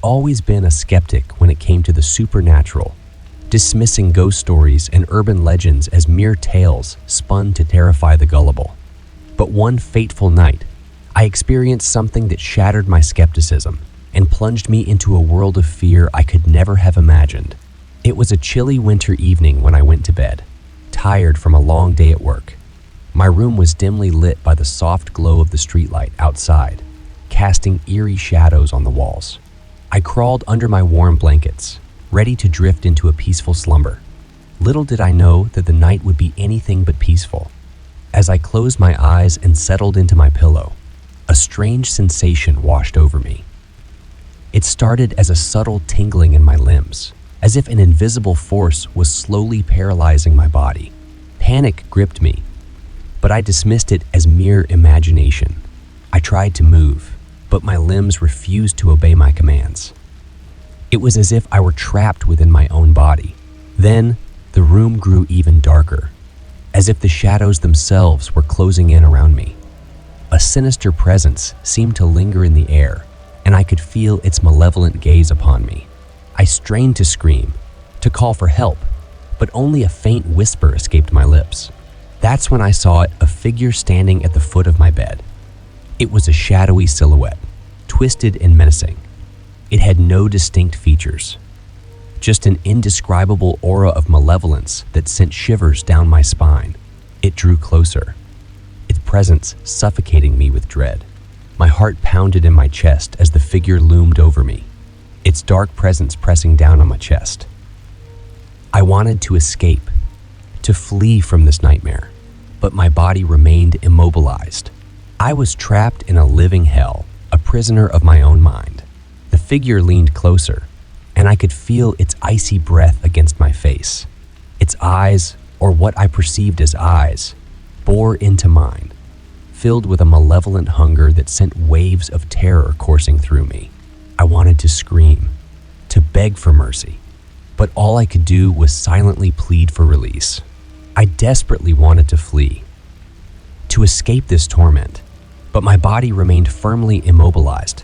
always been a skeptic when it came to the supernatural, dismissing ghost stories and urban legends as mere tales spun to terrify the gullible. But one fateful night, I experienced something that shattered my skepticism and plunged me into a world of fear I could never have imagined. It was a chilly winter evening when I went to bed, tired from a long day at work. My room was dimly lit by the soft glow of the streetlight outside, casting eerie shadows on the walls. I crawled under my warm blankets, ready to drift into a peaceful slumber. Little did I know that the night would be anything but peaceful. As I closed my eyes and settled into my pillow, a strange sensation washed over me. It started as a subtle tingling in my limbs, as if an invisible force was slowly paralyzing my body. Panic gripped me, but I dismissed it as mere imagination. I tried to move, but my limbs refused to obey my commands. It was as if I were trapped within my own body. Then, the room grew even darker, as if the shadows themselves were closing in around me. A sinister presence seemed to linger in the air, and I could feel its malevolent gaze upon me. I strained to scream, to call for help, but only a faint whisper escaped my lips. That's when I saw it, a figure standing at the foot of my bed. It was a shadowy silhouette, twisted and menacing. It had no distinct features, just an indescribable aura of malevolence that sent shivers down my spine. It drew closer, its presence suffocating me with dread. My heart pounded in my chest as the figure loomed over me, its dark presence pressing down on my chest. I wanted to escape, to flee from this nightmare, but my body remained immobilized. I was trapped in a living hell, a prisoner of my own mind. The figure leaned closer, and I could feel its icy breath against my face. Its eyes, or what I perceived as eyes, bore into mine, filled with a malevolent hunger that sent waves of terror coursing through me. I wanted to scream, to beg for mercy, but all I could do was silently plead for release. I desperately wanted to flee, to escape this torment, but my body remained firmly immobilized.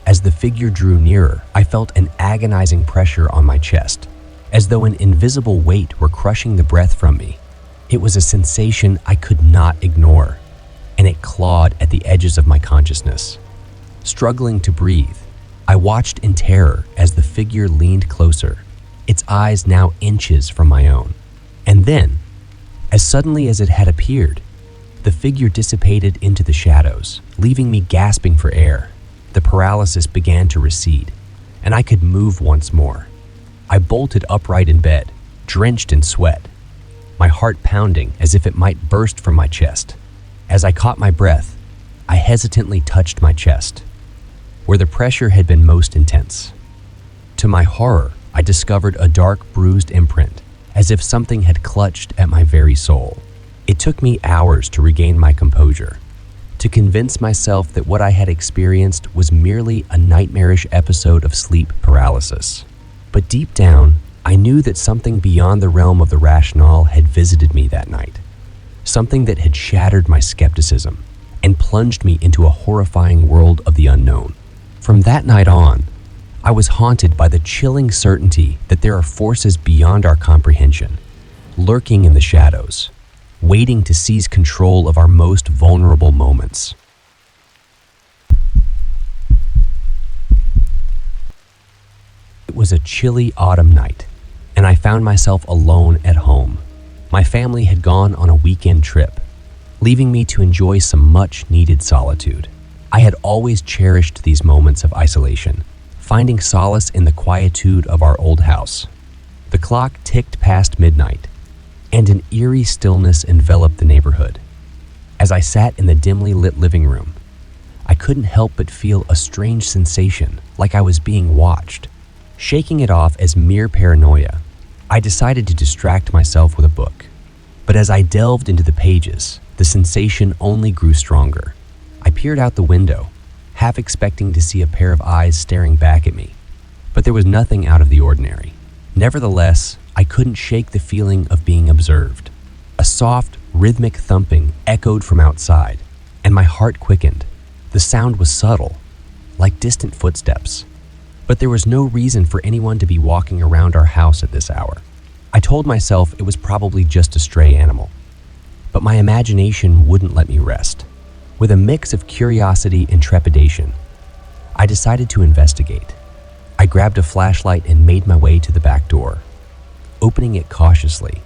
As the figure drew nearer, I felt an agonizing pressure on my chest, as though an invisible weight were crushing the breath from me. It was a sensation I could not ignore, and it clawed at the edges of my consciousness. Struggling to breathe, I watched in terror as the figure leaned closer, its eyes now inches from my own. And then, as suddenly as it had appeared, the figure dissipated into the shadows, leaving me gasping for air. The paralysis began to recede, and I could move once more. I bolted upright in bed, drenched in sweat, my heart pounding as if it might burst from my chest. As I caught my breath, I hesitantly touched my chest, where the pressure had been most intense. To my horror, I discovered a dark, bruised imprint, as if something had clutched at my very soul. It took me hours to regain my composure, to convince myself that what I had experienced was merely a nightmarish episode of sleep paralysis. But deep down, I knew that something beyond the realm of the rational had visited me that night, something that had shattered my skepticism and plunged me into a horrifying world of the unknown. From that night on, I was haunted by the chilling certainty that there are forces beyond our comprehension, lurking in the shadows, waiting to seize control of our most vulnerable moments. It was a chilly autumn night, and I found myself alone at home. My family had gone on a weekend trip, leaving me to enjoy some much-needed solitude. I had always cherished these moments of isolation, finding solace in the quietude of our old house. The clock ticked past midnight, and an eerie stillness enveloped the neighborhood. As I sat in the dimly lit living room, I couldn't help but feel a strange sensation, like I was being watched. Shaking it off as mere paranoia, I decided to distract myself with a book. But as I delved into the pages, the sensation only grew stronger. I peered out the window, half expecting to see a pair of eyes staring back at me, but there was nothing out of the ordinary. Nevertheless, I couldn't shake the feeling of being observed. A soft, rhythmic thumping echoed from outside, and my heart quickened. The sound was subtle, like distant footsteps, but there was no reason for anyone to be walking around our house at this hour. I told myself it was probably just a stray animal, but my imagination wouldn't let me rest. With a mix of curiosity and trepidation, I decided to investigate. I grabbed a flashlight and made my way to the back door, opening it cautiously.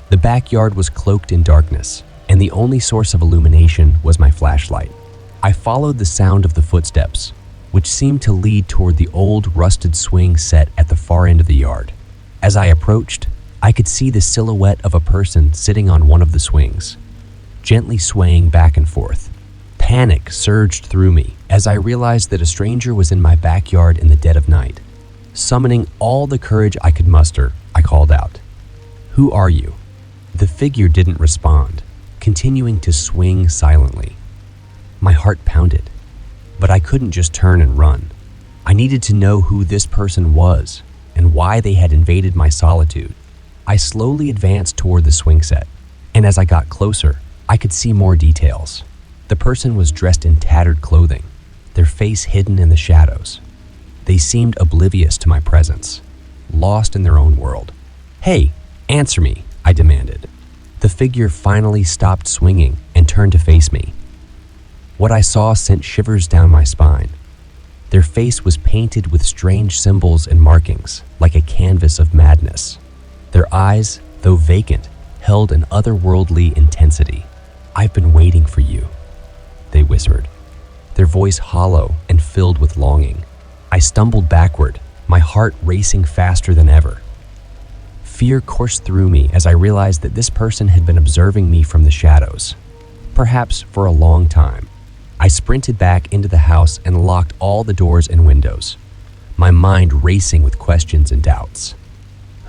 The backyard was cloaked in darkness, and the only source of illumination was my flashlight. I followed the sound of the footsteps, which seemed to lead toward the old rusted swing set at the far end of the yard. As I approached, I could see the silhouette of a person sitting on one of the swings, gently swaying back and forth. Panic surged through me as I realized that a stranger was in my backyard in the dead of night. Summoning all the courage I could muster, I called out, "Who are you?" The figure didn't respond, continuing to swing silently. My heart pounded, but I couldn't just turn and run. I needed to know who this person was and why they had invaded my solitude. I slowly advanced toward the swing set, and as I got closer, I could see more details. The person was dressed in tattered clothing, their face hidden in the shadows. They seemed oblivious to my presence, lost in their own world. "Hey, answer me," I demanded. The figure finally stopped swinging and turned to face me. What I saw sent shivers down my spine. Their face was painted with strange symbols and markings, like a canvas of madness. Their eyes, though vacant, held an otherworldly intensity. "I've been waiting for you," they whispered, their voice hollow and filled with longing. I stumbled backward, my heart racing faster than ever. Fear coursed through me as I realized that this person had been observing me from the shadows, perhaps for a long time. I sprinted back into the house and locked all the doors and windows, my mind racing with questions and doubts.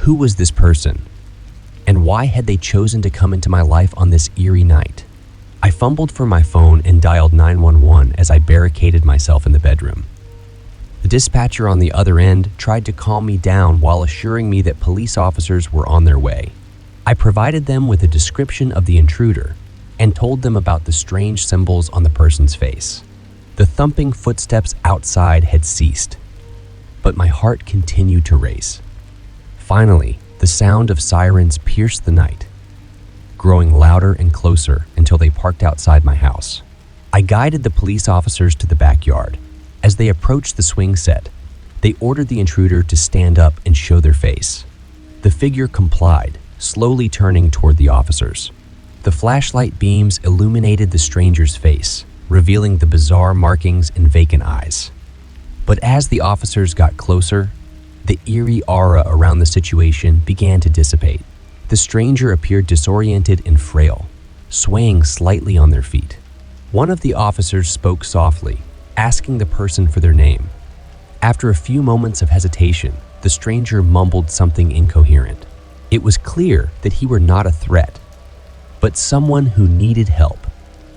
Who was this person? And why had they chosen to come into my life on this eerie night? I fumbled for my phone and dialed 911 as I barricaded myself in the bedroom. The dispatcher on the other end tried to calm me down while assuring me that police officers were on their way. I provided them with a description of the intruder and told them about the strange symbols on the person's face. The thumping footsteps outside had ceased, but my heart continued to race. Finally, the sound of sirens pierced the night, growing louder and closer until they parked outside my house. I guided the police officers to the backyard. As they approached the swing set, they ordered the intruder to stand up and show their face. The figure complied, slowly turning toward the officers. The flashlight beams illuminated the stranger's face, revealing the bizarre markings and vacant eyes. But as the officers got closer, the eerie aura around the situation began to dissipate. The stranger appeared disoriented and frail, swaying slightly on their feet. One of the officers spoke softly, asking the person for their name. After a few moments of hesitation, the stranger mumbled something incoherent. It was clear that he were not a threat, but someone who needed help.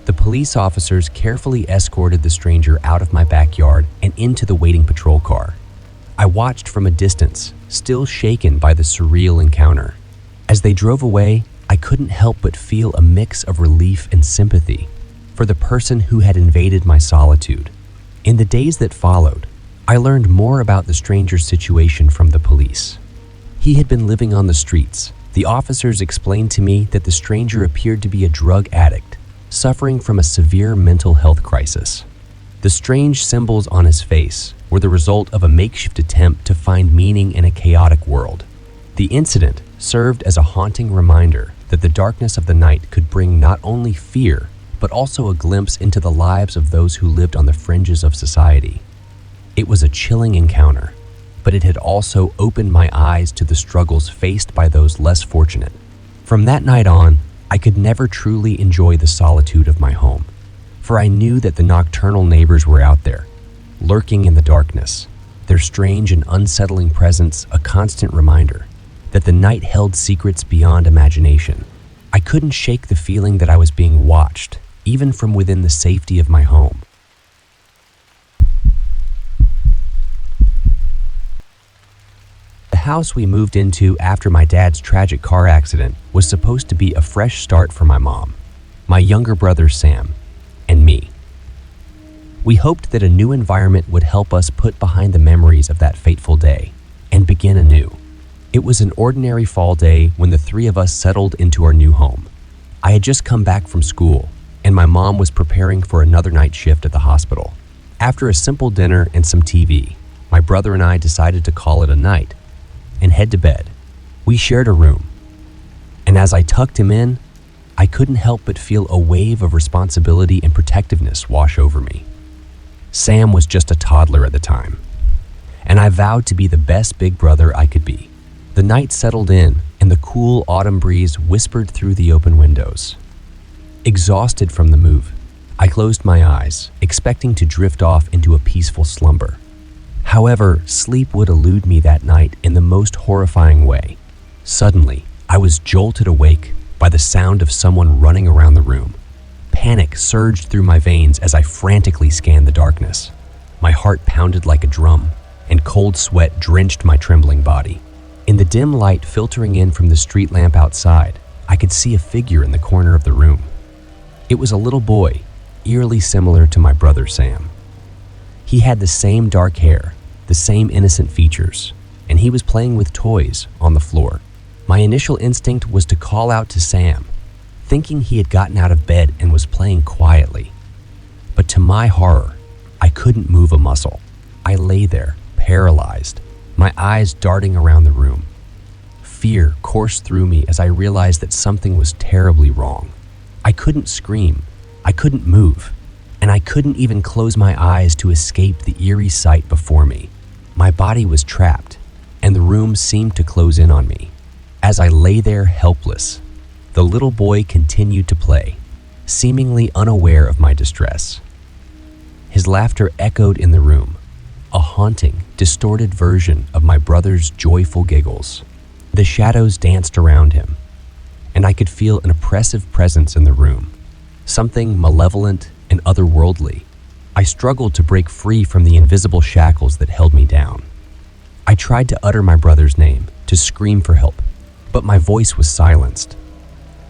The police officers carefully escorted the stranger out of my backyard and into the waiting patrol car. I watched from a distance, still shaken by the surreal encounter. As they drove away, I couldn't help but feel a mix of relief and sympathy for the person who had invaded my solitude. In the days that followed, I learned more about the stranger's situation from the police. He had been living on the streets. The officers explained to me that the stranger appeared to be a drug addict, suffering from a severe mental health crisis. The strange symbols on his face were the result of a makeshift attempt to find meaning in a chaotic world. The incident served as a haunting reminder that the darkness of the night could bring not only fear, but also a glimpse into the lives of those who lived on the fringes of society. It was a chilling encounter, but it had also opened my eyes to the struggles faced by those less fortunate. From that night on, I could never truly enjoy the solitude of my home, for I knew that the nocturnal neighbors were out there, lurking in the darkness, their strange and unsettling presence a constant reminder that the night held secrets beyond imagination. I couldn't shake the feeling that I was being watched, even from within the safety of my home. The house we moved into after my dad's tragic car accident was supposed to be a fresh start for my mom, my younger brother Sam, and me. We hoped that a new environment would help us put behind the memories of that fateful day and begin anew. It was an ordinary fall day when the three of us settled into our new home. I had just come back from school, and my mom was preparing for another night shift at the hospital. After a simple dinner and some TV, my brother and I decided to call it a night and head to bed. We shared a room, and as I tucked him in, I couldn't help but feel a wave of responsibility and protectiveness wash over me. Sam was just a toddler at the time, and I vowed to be the best big brother I could be. The night settled in, and the cool autumn breeze whispered through the open windows. Exhausted from the move, I closed my eyes, expecting to drift off into a peaceful slumber. However, sleep would elude me that night in the most horrifying way. Suddenly, I was jolted awake by the sound of someone running around the room. Panic surged through my veins as I frantically scanned the darkness. My heart pounded like a drum, and cold sweat drenched my trembling body. In the dim light filtering in from the street lamp outside, I could see a figure in the corner of the room. It was a little boy, eerily similar to my brother Sam. He had the same dark hair, the same innocent features, and he was playing with toys on the floor. My initial instinct was to call out to Sam, thinking he had gotten out of bed and was playing quietly. But to my horror, I couldn't move a muscle. I lay there, paralyzed, my eyes darting around the room. Fear coursed through me as I realized that something was terribly wrong. I couldn't scream, I couldn't move, and I couldn't even close my eyes to escape the eerie sight before me. My body was trapped, and the room seemed to close in on me. As I lay there helpless, the little boy continued to play, seemingly unaware of my distress. His laughter echoed in the room, a haunting, distorted version of my brother's joyful giggles. The shadows danced around him, and I could feel an oppressive presence in the room, something malevolent and otherworldly. I struggled to break free from the invisible shackles that held me down. I tried to utter my brother's name, to scream for help, but my voice was silenced.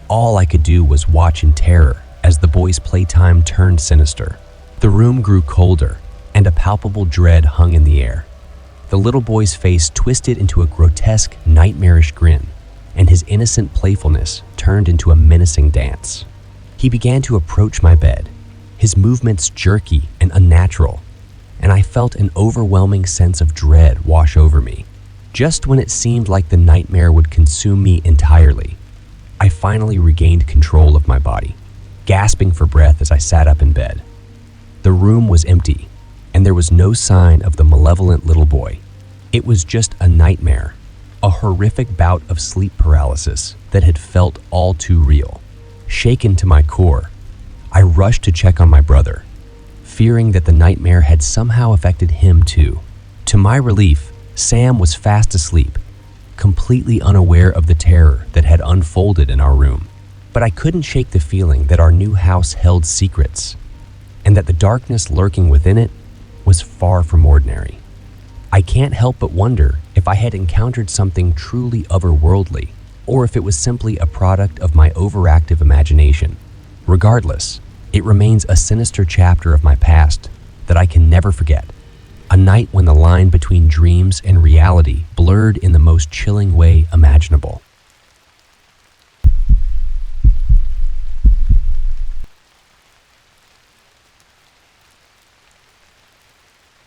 All I could do was watch in terror as the boy's playtime turned sinister. The room grew colder, and a palpable dread hung in the air. The little boy's face twisted into a grotesque, nightmarish grin, and his innocent playfulness turned into a menacing dance. He began to approach my bed, his movements jerky and unnatural, and I felt an overwhelming sense of dread wash over me. Just when it seemed like the nightmare would consume me entirely, I finally regained control of my body, gasping for breath as I sat up in bed. The room was empty, and there was no sign of the malevolent little boy. It was just a nightmare, a horrific bout of sleep paralysis that had felt all too real. Shaken to my core, I rushed to check on my brother, fearing that the nightmare had somehow affected him too. To my relief, Sam was fast asleep, completely unaware of the terror that had unfolded in our room. But I couldn't shake the feeling that our new house held secrets, and that the darkness lurking within it was far from ordinary. I can't help but wonder if I had encountered something truly otherworldly, or if it was simply a product of my overactive imagination. Regardless, it remains a sinister chapter of my past that I can never forget. A night when the line between dreams and reality blurred in the most chilling way imaginable.